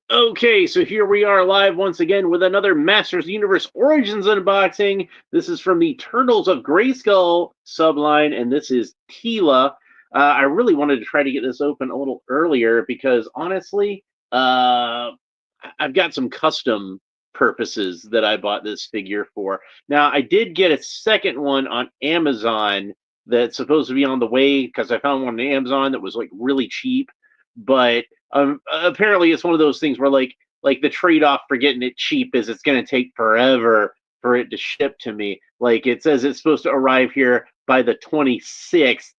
Okay, so here we are live once again with another Masters Universe Origins unboxing. This is from the Turtles of Grayskull subline, and this is Teela. I really wanted to try to get this open a little earlier because honestly, I've got some custom purposes that I bought this figure for. Now, I did get a second one on Amazon that's supposed to be on the way because I found one on Amazon that was like really cheap, but apparently it's one of those things where like the trade-off for getting it cheap is it's going to take forever for it to ship to me. Like it says it's supposed to arrive here by the 26th,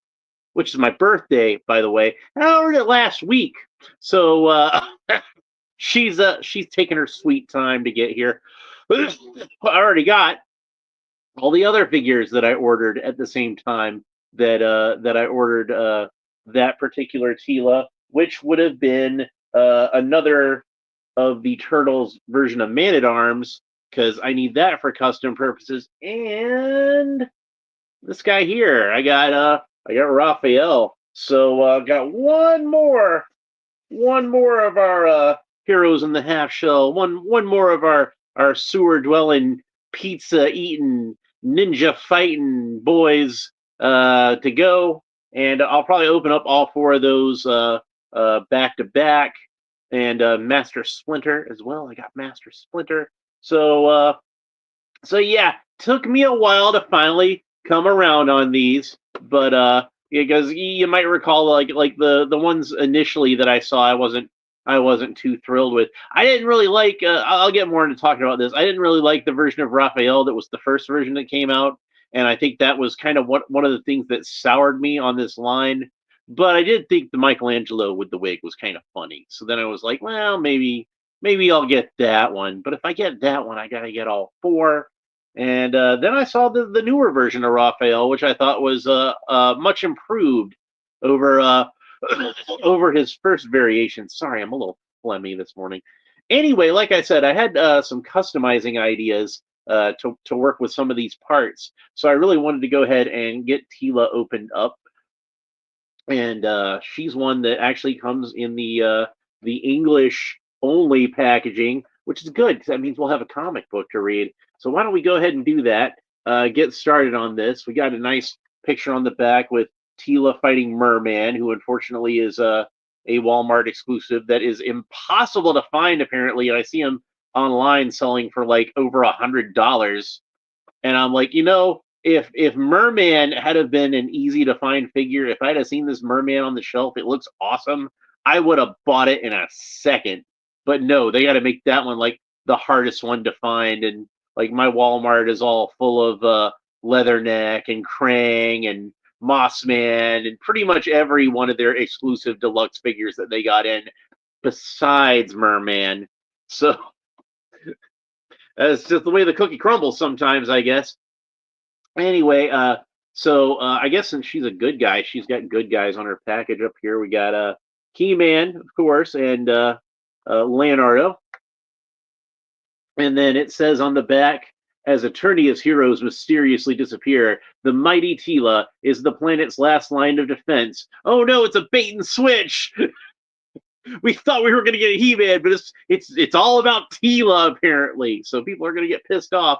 which is my birthday, by the way. And I ordered it last week, so she's taking her sweet time to get here. I already got all the other figures that I ordered at the same time that I ordered that particular Teela, which would have been another of the Turtles version of Man at Arms, because I need that for custom purposes. And this guy here, I got Raphael. So got one more of our heroes in the half shell, one more of our sewer dwelling, pizza eating, ninja fighting boys to go, and I'll probably open up all four of those back to back, and Master Splinter as well. I got Master Splinter, so yeah, took me a while to finally come around on these, but because you might recall like the ones initially that I saw, I wasn't too thrilled with. I didn't really like. I'll get more into talking about this. I didn't really like the version of Raphael that was the first version that came out, and I think that was kind of one of the things that soured me on this line. But I did think the Michelangelo with the wig was kind of funny. So then I was like, well, maybe I'll get that one. But if I get that one, I gotta get all four. And then I saw the newer version of Raphael, which I thought was much improved over over his first variation. Sorry, I'm a little phlegmy this morning. Anyway, like I said, I had some customizing ideas to work with some of these parts, so I really wanted to go ahead and get Teela opened up, and she's one that actually comes in the English only packaging, which is good because that means we'll have a comic book to read. So why don't we go ahead and do that? Get started on this. We got a nice picture on the back with Teela fighting Merman, who unfortunately is a Walmart exclusive that is impossible to find apparently. And I see him online selling for like over $100, and I'm like, if Merman had have been an easy to find figure, if I'd have seen this Merman on the shelf, it looks awesome. I would have bought it in a second. But no, they got to make that one like the hardest one to find, and like my Walmart is all full of Leatherneck and Krang and Mossman and pretty much every one of their exclusive deluxe figures that they got in, besides Merman. So it's just the way the cookie crumbles sometimes, I guess. Anyway, so I guess since she's a good guy, she's got good guys on her package up here. We got Key-Man, of course, and Leonardo. And then it says on the back, as Eternia's heroes mysteriously disappear, the mighty Teela is the planet's last line of defense. Oh no, it's a bait and switch. We thought we were going to get a He-Man, but it's all about Teela apparently. So people are going to get pissed off.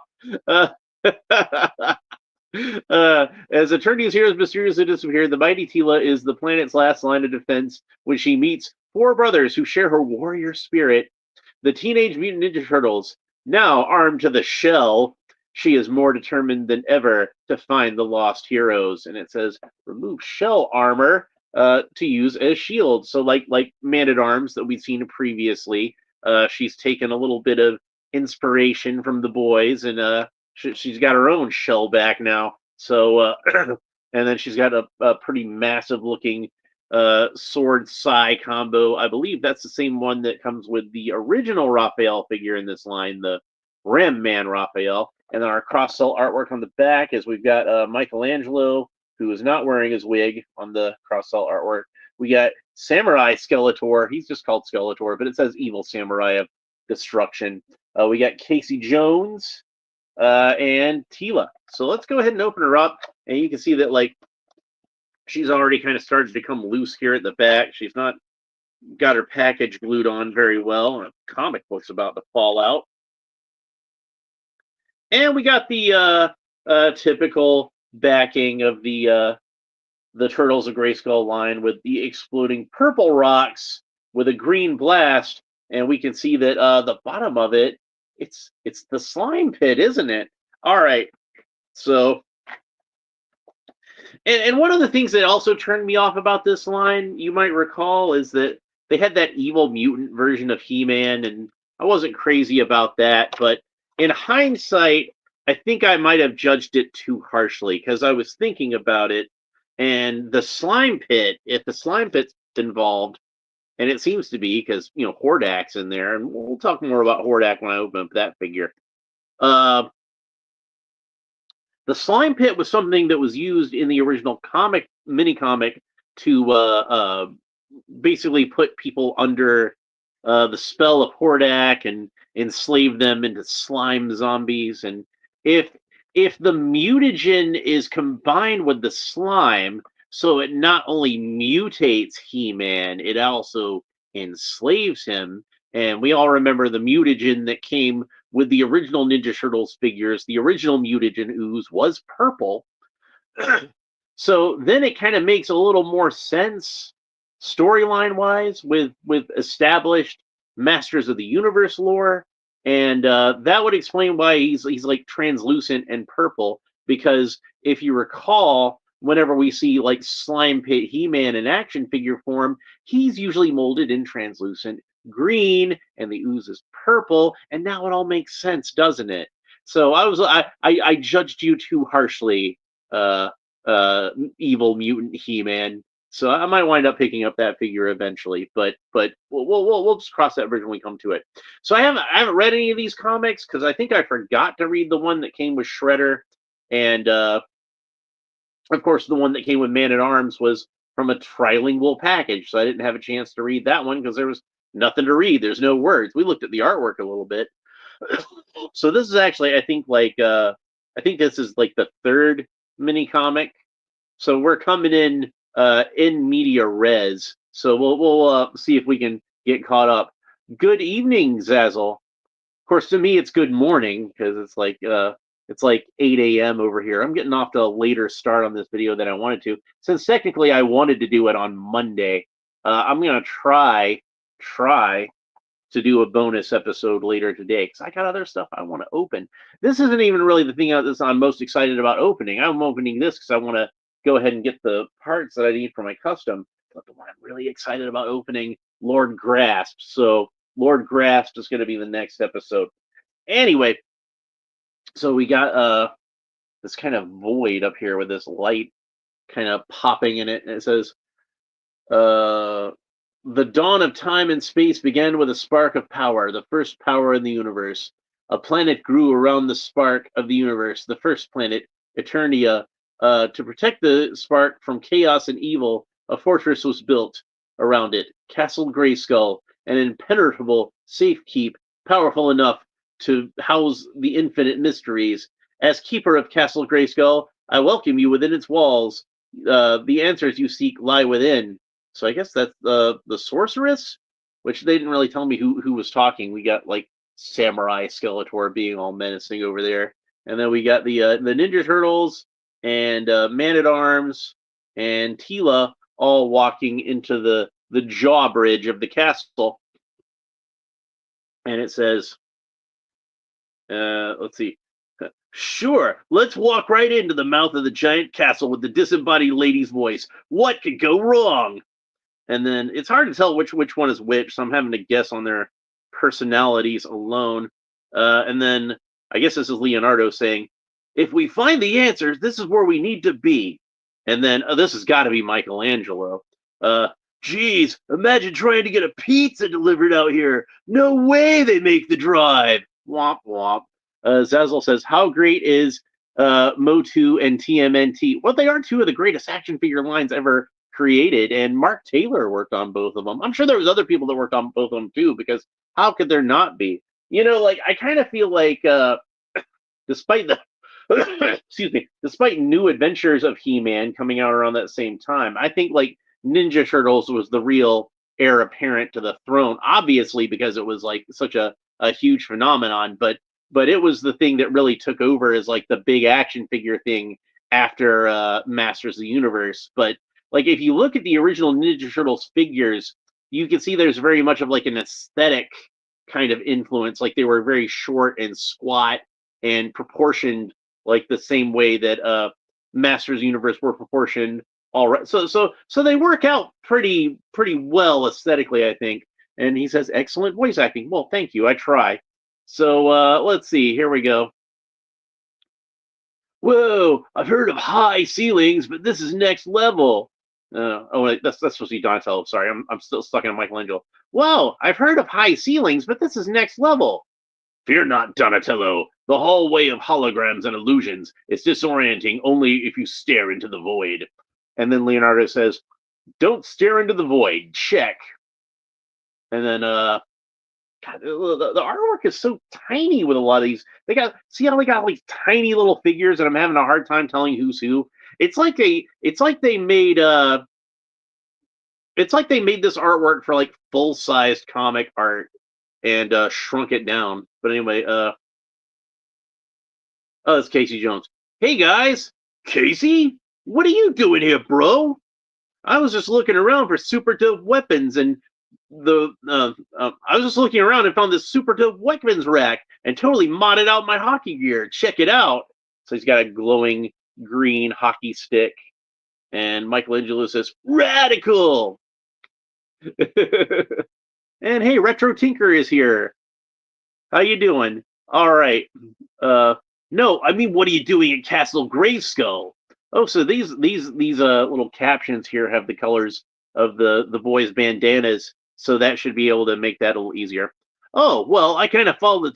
Uh, as Eternia's heroes mysteriously disappear, the mighty Teela is the planet's last line of defense when she meets four brothers who share her warrior spirit. The Teenage Mutant Ninja Turtles, now armed to the shell, she is more determined than ever to find the lost heroes. And it says, remove shell armor to use as shield. So like Man at Arms that we've seen previously, she's taken a little bit of inspiration from the boys, and she's got her own shell back now. So and then she's got a pretty massive looking sword sai combo. I believe that's the same one that comes with the original Raphael figure in this line, the Ram Man Raphael. And then our cross cell artwork on the back is we've got Michelangelo, who is not wearing his wig on the cross cell artwork. We got Samurai Skeletor. He's just called Skeletor, but it says Evil Samurai of Destruction. We got Casey Jones and Teela. So let's go ahead and open her up, and you can see that like she's already kind of started to come loose here at the back. She's not got her package glued on very well. A comic book's about to fall out. And we got the typical backing of the Turtles of Grayskull line with the exploding purple rocks with a green blast, and we can see that the bottom of it, it's the slime pit, isn't it? All right, so and one of the things that also turned me off about this line, you might recall, is that they had that evil mutant version of He-Man, and I wasn't crazy about that, but in hindsight, I think I might have judged it too harshly because I was thinking about it, and the slime pit, if the slime pit's involved, and it seems to be because Hordak's in there, and we'll talk more about Hordak when I open up that figure. Uh, the slime pit was something that was used in the original mini comic, to basically put people under the spell of Hordak and enslave them into slime zombies. And if if the mutagen is combined with the slime, so it not only mutates He-Man, it also enslaves him. And we all remember the mutagen that came with the original Ninja Turtles figures. The original mutagen ooze was purple. So then it kind of makes a little more sense storyline wise with established Masters of the Universe lore, and that would explain why he's like translucent and purple. Because if you recall, whenever we see like Slime Pit He-Man in action figure form, he's usually molded in translucent green, and the ooze is purple. And now it all makes sense, doesn't it? So I judged you too harshly, uh, evil mutant He-Man. So I might wind up picking up that figure eventually, but we'll just cross that bridge when we come to it. So I haven't read any of these comics because I think I forgot to read the one that came with Shredder, and of course the one that came with Man at Arms was from a trilingual package, so I didn't have a chance to read that one because there was nothing to read. There's no words. We looked at the artwork a little bit. So this is actually, I think, I think this is like the third mini comic. So we're coming in media res. So we'll see if we can get caught up. Good evening, Zazzle. Of course, to me it's good morning because it's like 8 a.m. over here. I'm getting off to a later start on this video than I wanted to, since technically I wanted to do it on Monday. I'm gonna try to do a bonus episode later today because I got other stuff I want to open. This isn't even really the thing that I'm most excited about opening. I'm opening this because I want to go ahead and get the parts that I need for my custom. But the one I'm really excited about opening, Lord Grasp. So Lord Grasp is going to be the next episode. Anyway, so we got this kind of void up here with this light kind of popping in it, and it says, the dawn of time and space began with a spark of power, the first power in the universe. A planet grew around the spark of the universe, the first planet, Eternia. To protect the spark from chaos and evil, a fortress was built around it, Castle Grayskull, an impenetrable safekeep, powerful enough to house the infinite mysteries. As keeper of Castle Grayskull, I welcome you within its walls. The answers you seek lie within. So I guess that's the sorceress, which they didn't really tell me who was talking. We got like Samurai Skeletor being all menacing over there, and then we got the Ninja Turtles and Man at Arms and Teela all walking into the drawbridge of the castle, and it says, let's see. Sure, let's walk right into the mouth of the giant castle with the disembodied lady's voice. What could go wrong? And then it's hard to tell which one is which, so I'm having to guess on their personalities alone. And then I guess this is Leonardo saying, "If we find the answers, this is where we need to be." And then this has got to be Michelangelo. Geez, imagine trying to get a pizza delivered out here. No way they make the drive. Womp womp. Zazzle says, "How great is Motu and TMNT?" Well, they are two of the greatest action figure lines ever created, and Mark Taylor worked on both of them. I'm sure there was other people that worked on both of them too, because how could there not be? Like I kind of feel like, despite the excuse me, despite New Adventures of He-Man coming out around that same time, I think like Ninja Turtles was the real heir apparent to the throne, obviously because it was like such a huge phenomenon, but it was the thing that really took over as like the big action figure thing after Masters of the Universe. But like if you look at the original Ninja Turtles figures, you can see there's very much of like an aesthetic kind of influence. Like they were very short and squat and proportioned like the same way that Masters Universe were proportioned. All right, so they work out pretty well aesthetically, I think. And he says, "Excellent voice acting." Well, thank you. I try. So let's see. Here we go. Whoa! I've heard of high ceilings, but this is next level. Oh, wait, that's supposed to be Donatello. Sorry, I'm still stuck in Michelangelo. Whoa! I've heard of high ceilings, but this is next level. Fear not, Donatello. The hallway of holograms and illusions is disorienting only if you stare into the void. And then Leonardo says, "Don't stare into the void. Check." And then, God, the artwork is so tiny with a lot of these. See how they got like tiny little figures, and I'm having a hard time telling who's who. It's like they made this artwork for like full sized comic art and shrunk it down. But anyway, oh, it's Casey Jones. Hey guys, Casey, what are you doing here, bro? I was just looking around for super dope weapons, and I was just looking around and found this super dope weapons rack and totally modded out my hockey gear. Check it out. So he's got a glowing green hockey stick, and Michelangelo says, "Radical." And hey, Retro Tinker is here. How you doing? All right. Uh, no, I mean, what are you doing at Castle Grayskull? Oh, so these little captions here have the colors of the boys' bandanas, so that should be able to make that a little easier. Oh, well, I kind of borrowed the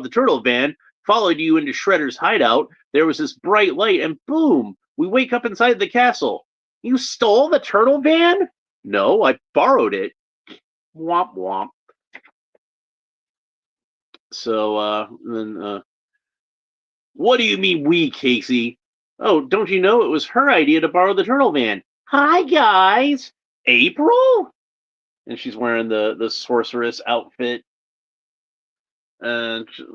turtle van, followed you into Shredder's hideout. There was this bright light, and boom, we wake up inside the castle. You stole the turtle van? No, I borrowed it. Womp womp. So then what do you mean we, Casey? Oh, don't you know it was her idea to borrow the turtle van? Hi guys, April? And she's wearing the sorceress outfit, and she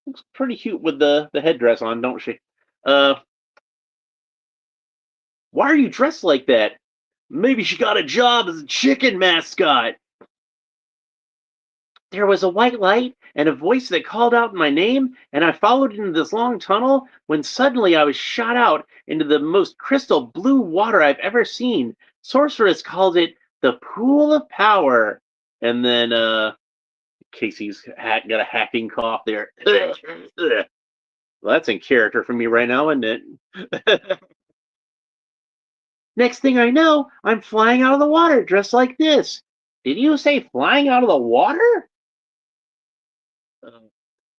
looks pretty cute with the headdress on, don't she? Uh, why are you dressed like that? Maybe she got a job as a chicken mascot. There was a white light and a voice that called out my name, and I followed into this long tunnel when suddenly I was shot out into the most crystal blue water I've ever seen. Sorceress called it the Pool of Power. And then Casey's got a hacking cough there. Well, that's in character for me right now, isn't it? Next thing I know, I'm flying out of the water dressed like this. Did you say flying out of the water?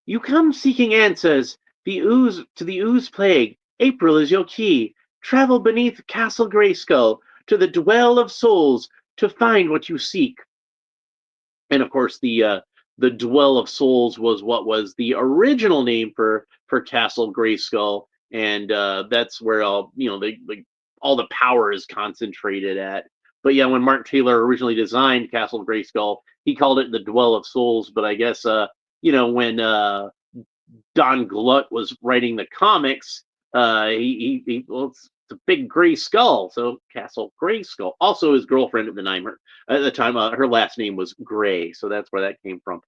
You come seeking answers. The ooze to the ooze plague. April is your key. Travel beneath Castle Grayskull to the Dwell of Souls to find what you seek. And of course, the Dwell of Souls was what was the original name for Castle Grayskull, and that's where all the power is concentrated at. But yeah, when Mark Taylor originally designed Castle Grayskull, he called it the Dwell of Souls. But I guess when Don Glut was writing the comics, well, it's a big gray skull, so Castle Grayskull. Also, his girlfriend at the time, her last name was Gray, so that's where that came from.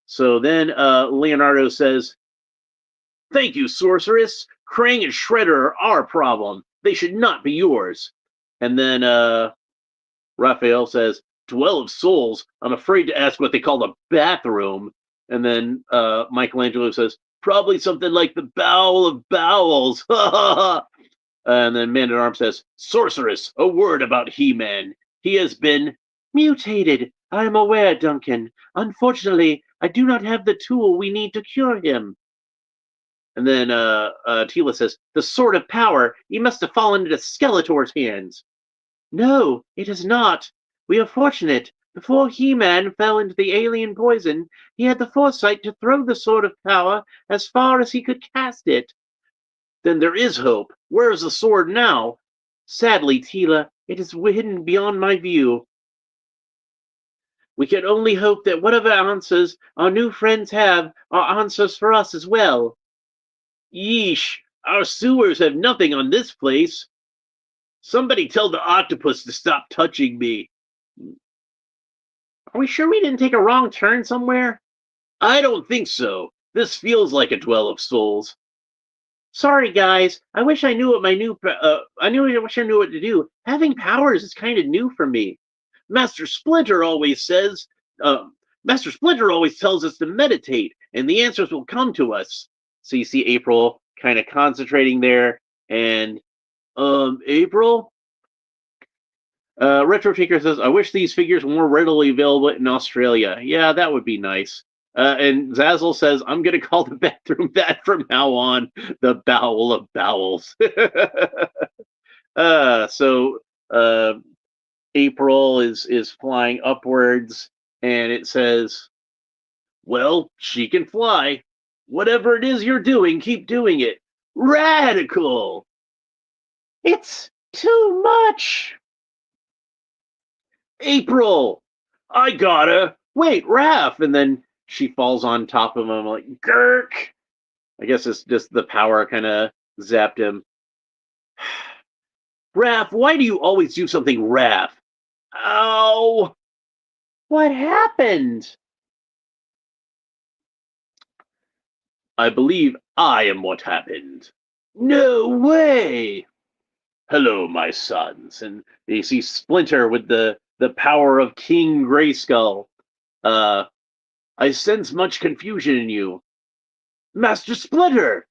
So then Leonardo says, "Thank you, sorceress. Krang and Shredder are our problem. They should not be yours." And then Raphael says, "Dwell of Souls. I'm afraid to ask what they call the bathroom." And then Michelangelo says, "Probably something like the Bowel of Bowels." And then Man at Arms says, "Sorceress, a word about He-Man. He has been mutated. I am aware, Duncan. Unfortunately, I do not have the tool we need to cure him." And then Teela says, "The Sword of Power. He must have fallen into Skeletor's hands." "No, it is not. We are fortunate. Before He-Man fell into the alien poison, he had the foresight to throw the Sword of Power as far as he could cast it." "Then there is hope. Where is the sword now?" "Sadly, Teela, It is hidden beyond my view. We can only hope that whatever answers our new friends have are answers for us as well. Yeesh, our sewers have nothing on this place. Somebody tell the octopus to stop touching me. Are we sure we didn't take a wrong turn somewhere? I don't think so. This feels like a Dwell of Souls. Sorry, guys. I wish I knew what my new. I wish I knew what to do. Having powers is kind of new for me. Master Splinter always says. Uh, Master Splinter always tells us to meditate, and the answers will come to us. So you see April kind of concentrating there, and April. Retro Tinker says, "I wish these figures were more readily available in Australia. Yeah, that would be nice." And Zazzle says, "I'm going to call the bathroom that from now on, the bowel of bowels." So April is flying upwards, and it says, "Well, she can fly. Whatever it is you're doing, keep doing it. Radical. It's too much." April, I gotta wait, Raph, and then she falls on top of him like Gurk. I guess it's just the power kind of zapped him. Raph, why do you always do something, Raph? Ow! What happened? I believe I am what happened. No way! Hello, my sons, and you see Splinter with the power of King Grayskull. Uh, I sense much confusion in you. Master Splinter!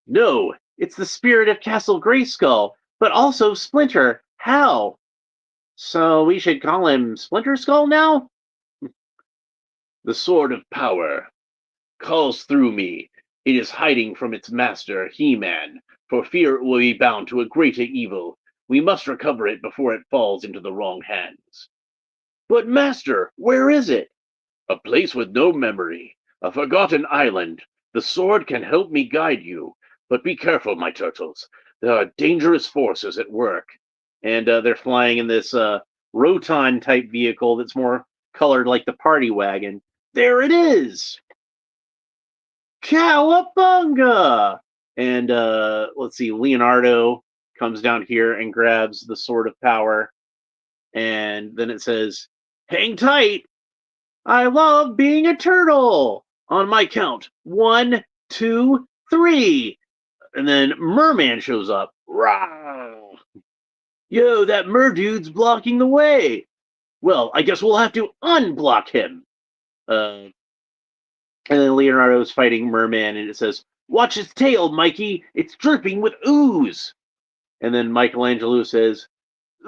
No, it's the spirit of Castle Grayskull, but also Splinter. How? So we should call him Splinter Skull now? The sword of power calls through me. It is hiding from its master, He-Man, for fear it will be bound to a greater evil. We must recover it before it falls into the wrong hands. But master, where is it? A place with no memory, a forgotten island. The sword can help me guide you, but be careful, my turtles. There are dangerous forces at work. And they're flying in this Roton type vehicle that's more colored like the party wagon. There it is! Cowabunga! And let's see, Leonardo comes down here and grabs the sword of power. And then it says, hang tight! I love being a turtle. On my count, 1, 2, 3, and then Merman shows up. Rawr. Yo, that Merdude's blocking the way. Well, I guess we'll have to unblock him. And then Leonardo's fighting Merman, and it says, "Watch his tail, Mikey. It's dripping with ooze." And then Michelangelo says,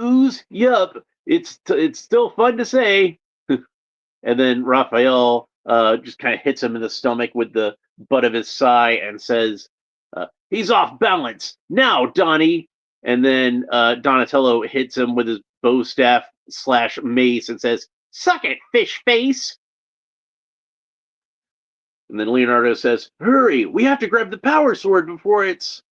"Ooze? Yup. It's still fun to say." And then Raphael just kind of hits him in the stomach with the butt of his sai and says, he's off balance. Now, Donnie. And then Donatello hits him with his bow staff / mace and says, suck it, fish face. And then Leonardo says, hurry, we have to grab the power sword before it's...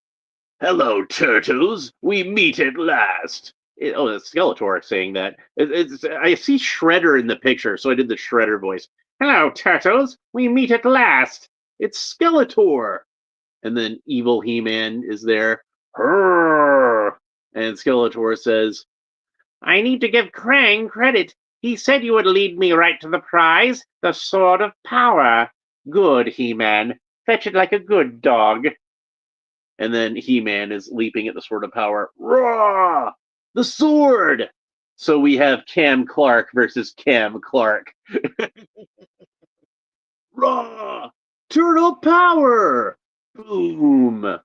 Hello, turtles. We meet at last. It's Skeletor saying that. I see Shredder in the picture, so I did the Shredder voice. Hello, turtles. We meet at last. It's Skeletor. And then evil He-Man is there. Hurr! And Skeletor says, I need to give Krang credit. He said you would lead me right to the prize, the Sword of Power. Good, He-Man. Fetch it like a good dog. And then He-Man is leaping at the Sword of Power. Raw! The sword! So we have Cam Clark versus Cam Clark. Raw! Turtle power! Boom!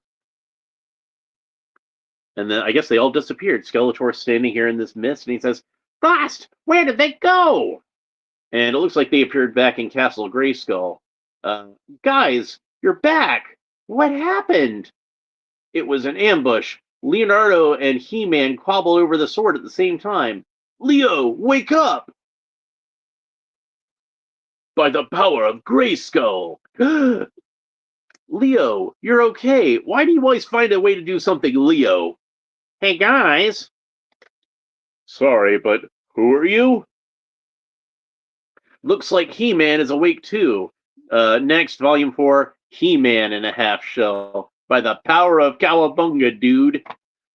And then I guess they all disappeared. Skeletor's standing here in this mist, and he says, Blast! Where did they go? And it looks like they appeared back in Castle Grayskull. Guys, you're back! What happened? It was an ambush. Leonardo and He-Man quabble over the sword at the same time. Leo, wake up! By the power of Grayskull! Leo, you're okay. Why do you always find a way to do something, Leo? Hey, guys. Sorry, but who are you? Looks like He-Man is awake too. Next, Volume 4, He-Man in a Half Shell. By the power of Cowabunga, dude.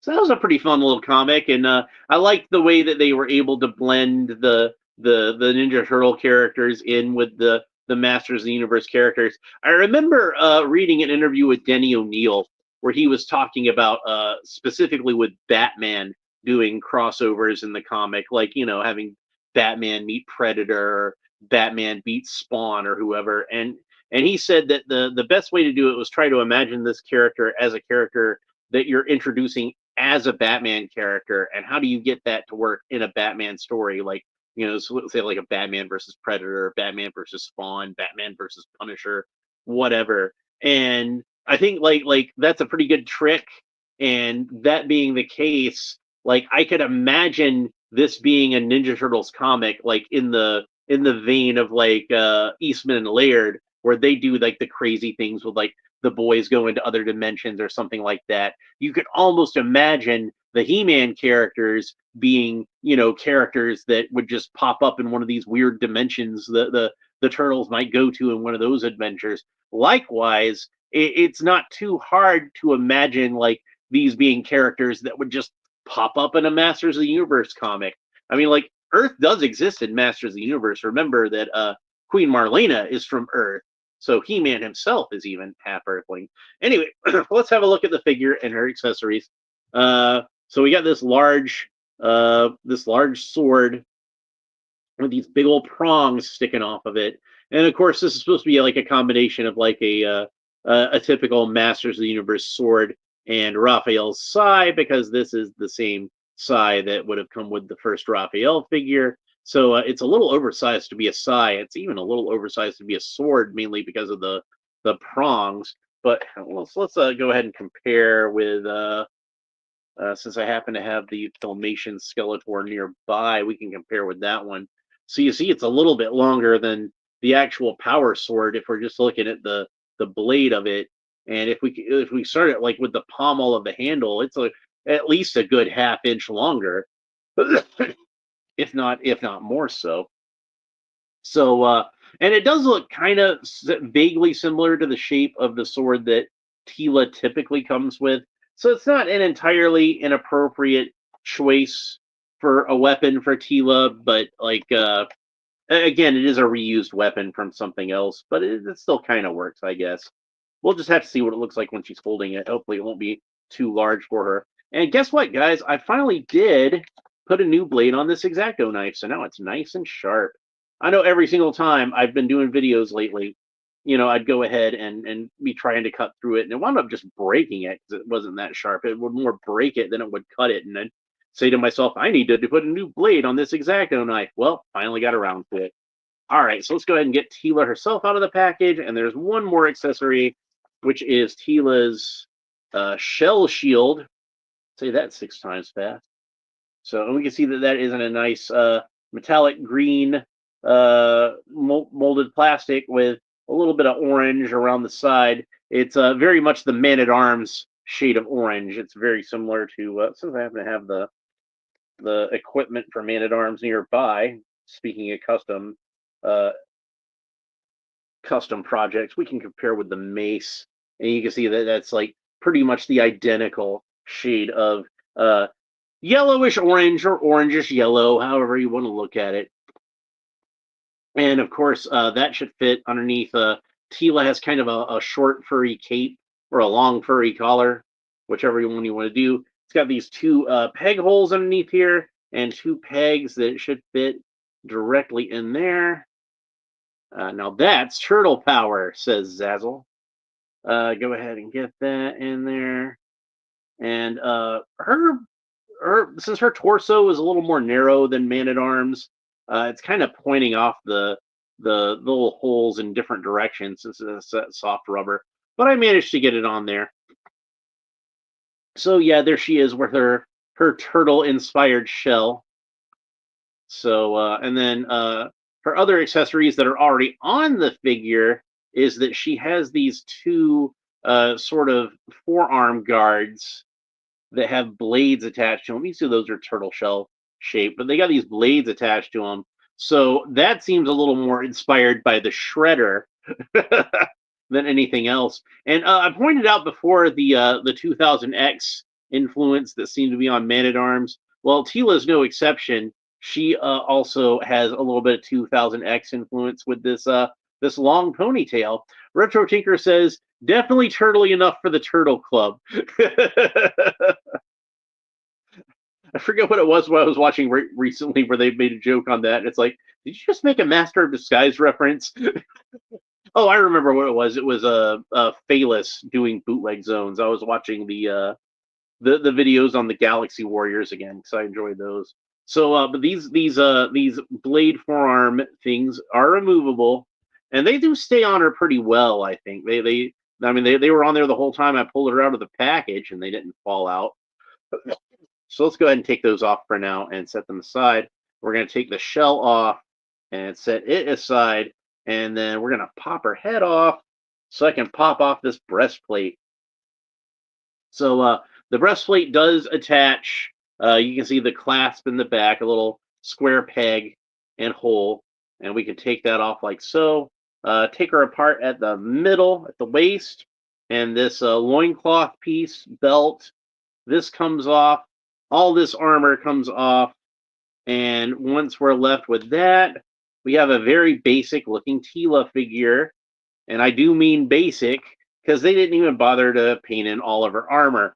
So that was a pretty fun little comic, and I liked the way that they were able to blend the Ninja Turtle characters in with the Masters of the Universe characters. I remember reading an interview with Denny O'Neil where he was talking about specifically with Batman doing crossovers in the comic, like having Batman meet Predator, Batman beat Spawn, or whoever, and he said that the best way to do it was try to imagine this character as a character that you're introducing as a Batman character, and how do you get that to work in a Batman story? Like, so let's say like a Batman versus Predator, Batman versus Spawn, Batman versus Punisher, whatever. And I think like that's a pretty good trick. And that being the case, like I could imagine this being a Ninja Turtles comic, like in the vein of like Eastman and Laird, where they do like the crazy things with like the boys go into other dimensions or something like that. You could almost imagine the He-Man characters being, characters that would just pop up in one of these weird dimensions the turtles might go to in one of those adventures. Likewise, it's not too hard to imagine like these being characters that would just pop up in a Masters of the Universe comic. I mean, like Earth does exist in Masters of the Universe. Remember that Queen Marlena is from Earth, so He-Man himself is even half Earthling. Anyway, let's have a look at the figure and her accessories. So we got this large sword with these big old prongs sticking off of it, and of course this is supposed to be like a combination of like a typical Masters of the Universe sword and Raphael's sai, because this is the same sai that would have come with the first Raphael figure. So it's a little oversized to be a sai. It's even a little oversized to be a sword, mainly because of the prongs. But let's go ahead and compare with since I happen to have the Filmation Skeletor nearby, we can compare with that one. So you see, it's a little bit longer than the actual Power Sword if we're just looking at the blade of it. And if we start it like with the pommel of the handle, it's at least a good half-inch longer, if not more so. So, and it does look kind of vaguely similar to the shape of the sword that Teela typically comes with. So it's not an entirely inappropriate choice for a weapon for Teela, but like again, it is a reused weapon from something else, but it still kind of works, I guess. We'll just have to see what it looks like when she's holding it. Hopefully, it won't be too large for her. And guess what, guys? I finally did put a new blade on this X-Acto knife, so now it's nice and sharp. I know every single time I've been doing videos lately, I'd go ahead and be trying to cut through it, and it wound up just breaking it because it wasn't that sharp. It would more break it than it would cut it, and then say to myself, I need to put a new blade on this X-Acto knife. Well, finally got around to it. All right, so let's go ahead and get Teela herself out of the package, and there's one more accessory, which is Teela's shell shield. Say that 6 times fast. So, and we can see that that is in a nice metallic green molded plastic with a little bit of orange around the side. It's very much the Man-at-Arms shade of orange. It's very similar to, since I happen to have the equipment for Man-at-Arms nearby, speaking of uh, custom projects, we can compare with the mace, and you can see that that's like pretty much the identical shade of yellowish orange or orangish yellow, however you want to look at it. And of course, that should fit underneath. Teela has kind of a short furry cape or a long furry collar, whichever one you want to do. It's got these two peg holes underneath here and two pegs that should fit directly in there. Now that's turtle power, says Zazzle. Go ahead and get that in there. And her since her torso is a little more narrow than Man-at-Arms, it's kind of pointing off the little holes in different directions since it's that soft rubber. But I managed to get it on there. So yeah, there she is with her turtle inspired shell. So and then her other accessories that are already on the figure is that she has these two sort of forearm guards that have blades attached to them. You see those are turtle shell shape, but they got these blades attached to them. So that seems a little more inspired by the Shredder than anything else. And I pointed out before the 2000X influence that seemed to be on Man at Arms. Well, Teela's no exception. She also has a little bit of 2000X influence with this long ponytail. Retro Tinker says definitely turtly enough for the Turtle Club. I forget what it was I was watching recently where they made a joke on that. It's like, did you just make a Master of Disguise reference? Oh, I remember what it was. It was Phaelus doing bootleg zones. I was watching the videos on the Galaxy Warriors again because I enjoyed those. So, but these blade forearm things are removable, and they do stay on her pretty well. I think they were on there the whole time. I pulled her out of the package, and they didn't fall out. So let's go ahead and take those off for now and set them aside. We're going to take the shell off and set it aside, and then we're going to pop her head off so I can pop off this breastplate. So the breastplate does attach. You can see the clasp in the back, a little square peg and hole, and we can take that off like so. Take her apart at the middle, at the waist, and this loincloth piece, belt, this comes off. All this armor comes off, and once we're left with that, we have a very basic looking Teela figure, and I do mean basic because they didn't even bother to paint in all of her armor.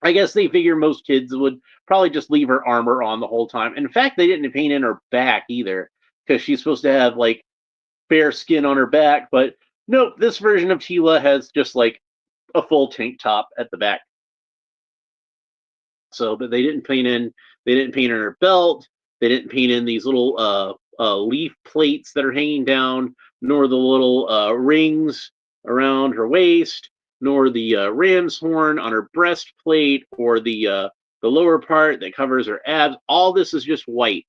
I guess they figure most kids would probably just leave her armor on the whole time. In fact, they didn't paint in her back either because she's supposed to have like bare skin on her back, but nope, this version of Teela has just like a full tank top at the back. So, but they didn't paint in her belt. They didn't paint in these little leaf plates that are hanging down, nor the little rings around her waist, nor the ram's horn on her breastplate, or the lower part that covers her abs. All this is just white,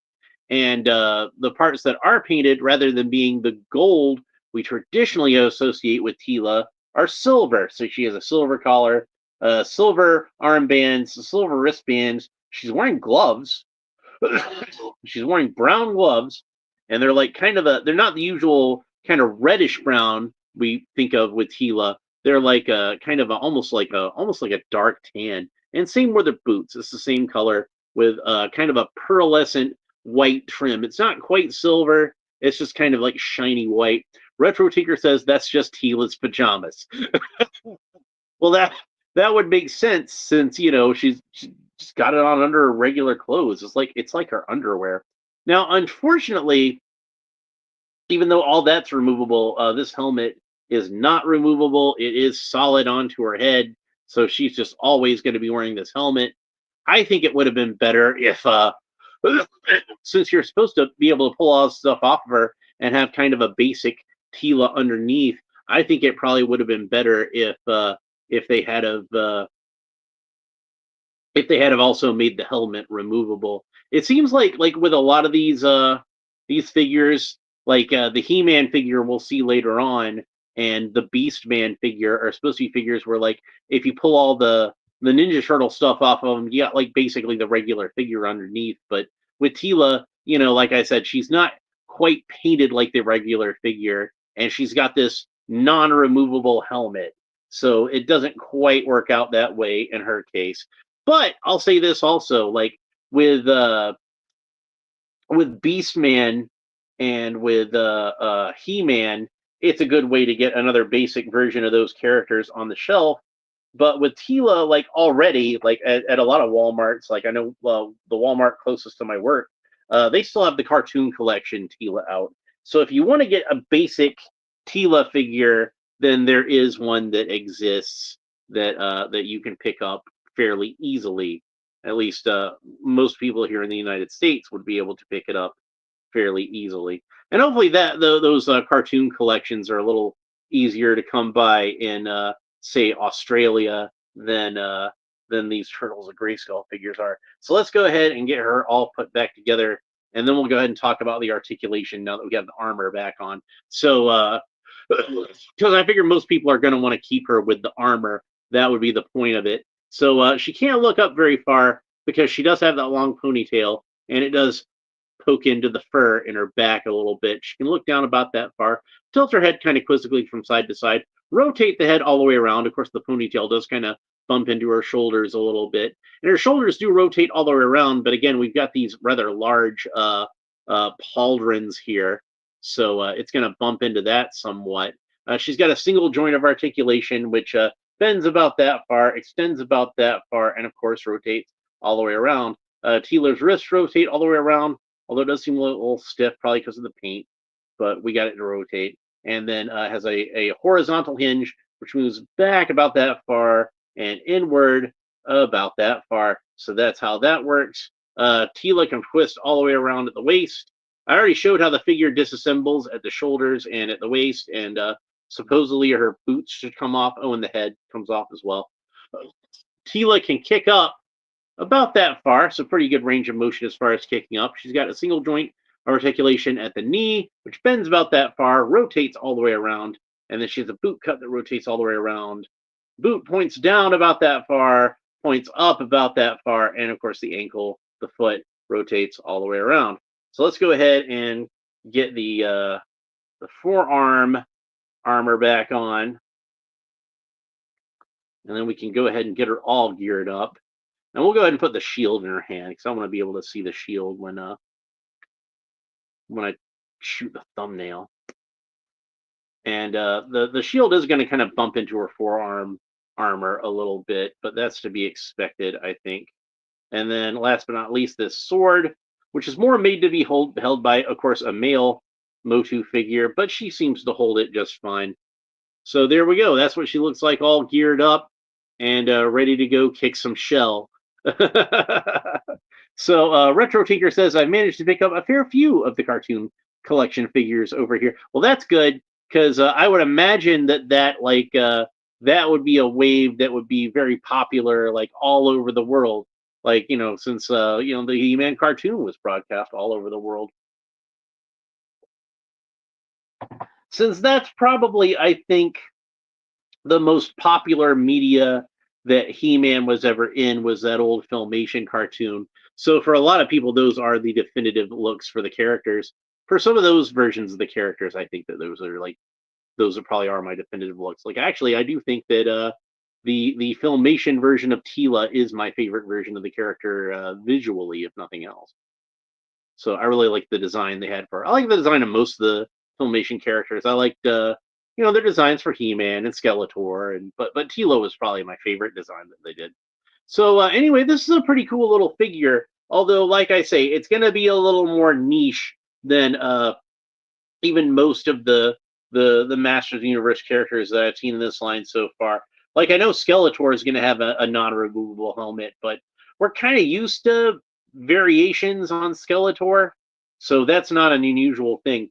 and the parts that are painted, rather than being the gold we traditionally associate with Teela, are silver. So she has a silver collar, silver armbands, silver wristbands. She's wearing gloves. She's wearing brown gloves, and they're like they're not the usual kind of reddish brown we think of with Teela. They're like a kind of almost like a dark tan. And same with her boots. It's the same color with kind of a pearlescent white trim. It's not quite silver. It's just kind of like shiny white. Retro Tinker says that's just Teela's pajamas. Well, that would make sense since she's got it on under her regular clothes. It's like her underwear. Now, unfortunately, even though all that's removable, this helmet is not removable. It is solid onto her head, so she's just always going to be wearing this helmet. I think it would have been better if, since you're supposed to be able to pull all this stuff off of her and have kind of a basic Teela underneath, I think it probably would have been better if they had also made the helmet removable. It seems like with a lot of these figures, like the He-Man figure we'll see later on, and the Beast-Man figure are supposed to be figures where like if you pull all the Ninja Turtle stuff off of them, you got like basically the regular figure underneath. But with Teela, like I said, she's not quite painted like the regular figure, and she's got this non-removable helmet. So it doesn't quite work out that way in her case. But I'll say this also, like with Beastman and with He-Man, it's a good way to get another basic version of those characters on the shelf. But with Teela, like already, like at a lot of Walmarts, like I know the Walmart closest to my work, they still have the cartoon collection Teela out. So if you want to get a basic Teela figure, then there is one that exists that you can pick up fairly easily. At least most people here in the United States would be able to pick it up fairly easily. And hopefully those cartoon collections are a little easier to come by in say Australia than these Turtles of Grayskull figures are. So let's go ahead and get her all put back together, and then we'll go ahead and talk about the articulation now that we have the armor back on. So because I figure most people are going to want to keep her with the armor. That would be the point of it. So she can't look up very far, because she does have that long ponytail, and it does poke into the fur in her back a little bit. She can look down about that far, tilt her head kind of quizzically from side to side, rotate the head all the way around. Of course, the ponytail does kind of bump into her shoulders a little bit, and her shoulders do rotate all the way around. But again, we've got these rather large pauldrons here, so it's going to bump into that somewhat. She's got a single joint of articulation, which bends about that far, extends about that far, and of course rotates all the way around. Teela's wrists rotate all the way around, although it does seem a little stiff, probably because of the paint, but we got it to rotate. And then has a horizontal hinge, which moves back about that far and inward about that far. So that's how that works. Teela can twist all the way around at the waist. I already showed how the figure disassembles at the shoulders and at the waist, and supposedly her boots should come off. Oh, and the head comes off as well. Teela can kick up about that far, so pretty good range of motion as far as kicking up. She's got a single joint articulation at the knee, which bends about that far, rotates all the way around, and then she has a boot cut that rotates all the way around. Boot points down about that far, points up about that far, and of course the ankle, the foot rotates all the way around. So let's go ahead and get the forearm armor back on, and then we can go ahead and get her all geared up. And we'll go ahead and put the shield in her hand because I want to be able to see the shield when I shoot the thumbnail. And the shield is going to kind of bump into her forearm armor a little bit, but that's to be expected, I think. And then last but not least, this sword, which is more made to be held by, of course, a male Motu figure, but she seems to hold it just fine. So there we go. That's what she looks like, all geared up and ready to go kick some shell. So Retro Tinker says, I've managed to pick up a fair few of the cartoon collection figures over here. Well, that's good, because I would imagine that would be a wave that would be very popular like all over the world. Like, since the He-Man cartoon was broadcast all over the world. Since that's probably, I think, the most popular media that He-Man was ever in was that old Filmation cartoon. So for a lot of people, those are the definitive looks for the characters. For some of those versions of the characters, I think that those probably are my definitive looks. Like, actually, I do think that the Filmation version of Teela is my favorite version of the character visually, if nothing else. So I really like the design they had for her. I like the design of most of the Filmation characters. I liked their designs for He-Man and Skeletor, but Teela was probably my favorite design that they did. So anyway, this is a pretty cool little figure. Although, like I say, it's going to be a little more niche than even most of the Masters of the Universe characters that I've seen in this line so far. Like, I know Skeletor is going to have a non-removable helmet, but we're kind of used to variations on Skeletor, so that's not an unusual thing.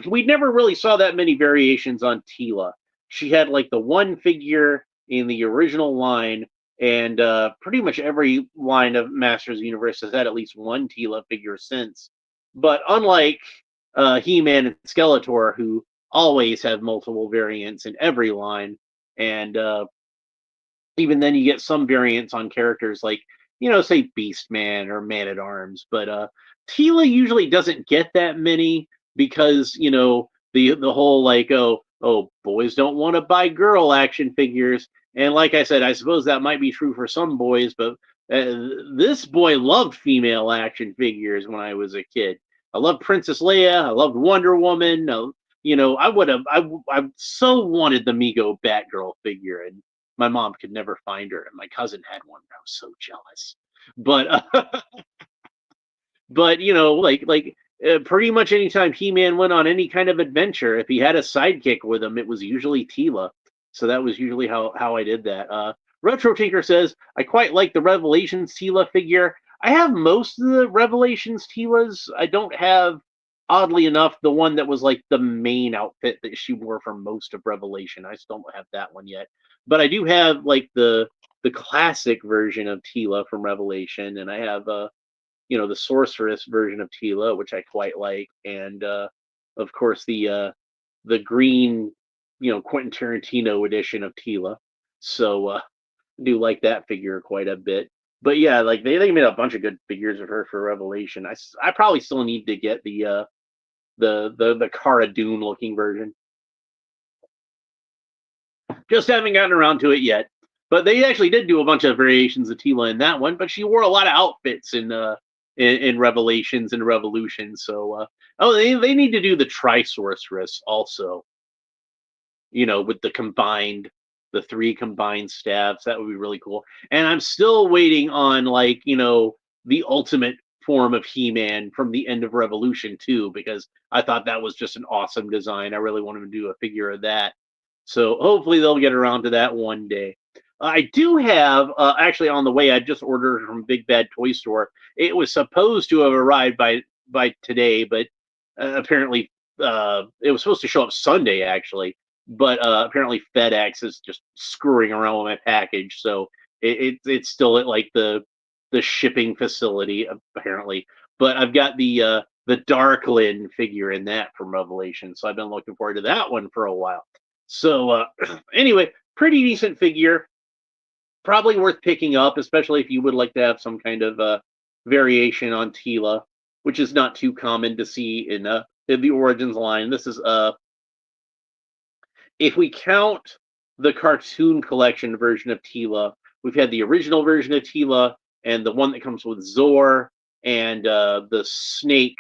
We never really saw that many variations on Teela. She had like the one figure in the original line, and pretty much every line of Masters of the Universe has had at least one Teela figure since. But unlike He-Man and Skeletor, who always have multiple variants in every line, and even then you get some variants on characters like, say Beastman or Man-at-Arms, but Teela usually doesn't get that many because, the whole like, oh, boys don't want to buy girl action figures. And like I said, I suppose that might be true for some boys, but this boy loved female action figures when I was a kid. I loved Princess Leia. I loved Wonder Woman. I so wanted the Mego Batgirl figure, and my mom could never find her, and my cousin had one. I was so jealous. But but pretty much anytime He-Man went on any kind of adventure, if he had a sidekick with him, it was usually Teela. So that was usually how I did that. Retro Tinker says, I quite like the Revelations Teela figure. I have most of the Revelations Teelas. I don't have, oddly enough, the one that was like the main outfit that she wore for most of Revelation. I still don't have that one yet. But I do have like the classic version of Teela from Revelation, and I have the sorceress version of Teela, which I quite like, and of course the green, Quentin Tarantino edition of Teela. So I do like that figure quite a bit. But yeah, like they made a bunch of good figures of her for Revelation. I probably still need to get the Cara Dune looking version. Just haven't gotten around to it yet. But they actually did do a bunch of variations of Teela in that one. But she wore a lot of outfits in Revelations and Revolutions. So oh, they need to do the Trisorceress also. With the three combined staffs, that would be really cool. And I'm still waiting on the ultimate form of He-Man from the end of Revolution too, because I thought that was just an awesome design. I really wanted to do a figure of that. So hopefully they'll get around to that one day. I do have actually on the way. I just ordered from Big Bad Toy Store. It was supposed to have arrived by today, but apparently it was supposed to show up Sunday actually, but apparently FedEx is just screwing around with my package, so it's still at like the shipping facility apparently. But I've got the Darklin figure in that from Revelation, so I've been looking forward to that one for a while. So anyway, pretty decent figure, probably worth picking up, especially if you would like to have some kind of variation on Teela, which is not too common to see in the Origins line. This is if we count the cartoon collection version of Teela, we've had the original version of Teela and the one that comes with Zor and the Snake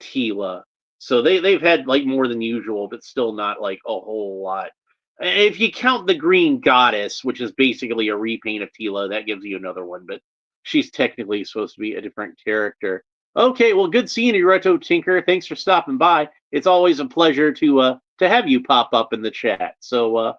Teela. So they've had like more than usual, but still not like a whole lot. If you count the Green Goddess, which is basically a repaint of Teela, that gives you another one, but she's technically supposed to be a different character. Okay, well, good seeing you, Retro Tinker. Thanks for stopping by. It's always a pleasure to have you pop up in the chat. So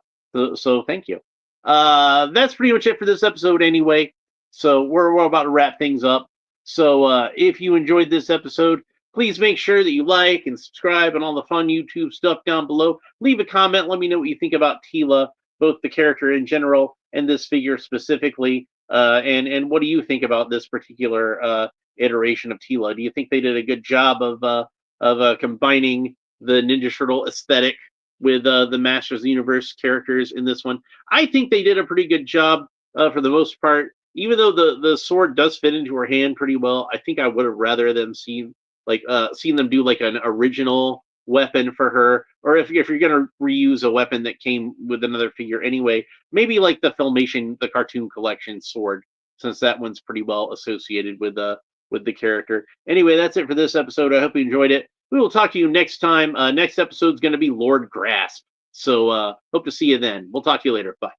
thank you. That's pretty much it for this episode, anyway. So we're about to wrap things up. So if you enjoyed this episode, please make sure that you like and subscribe and all the fun YouTube stuff down below. Leave a comment. Let me know what you think about Teela, both the character in general and this figure specifically. And what do you think about this particular iteration of Teela? Do you think they did a good job of combining the Ninja Turtle aesthetic with the Masters of the Universe characters in this one? I think they did a pretty good job for the most part. Even though the sword does fit into her hand pretty well, I think I would have rather them seen them do like an original weapon for her, or if you're gonna reuse a weapon that came with another figure anyway, maybe like the Filmation, the cartoon collection sword, since that one's pretty well associated with the character. Anyway, that's it for this episode. I hope you enjoyed it. We will talk to you next time. Next episode's going to be Lord Grasp. So hope to see you then. We'll talk to you later. Bye.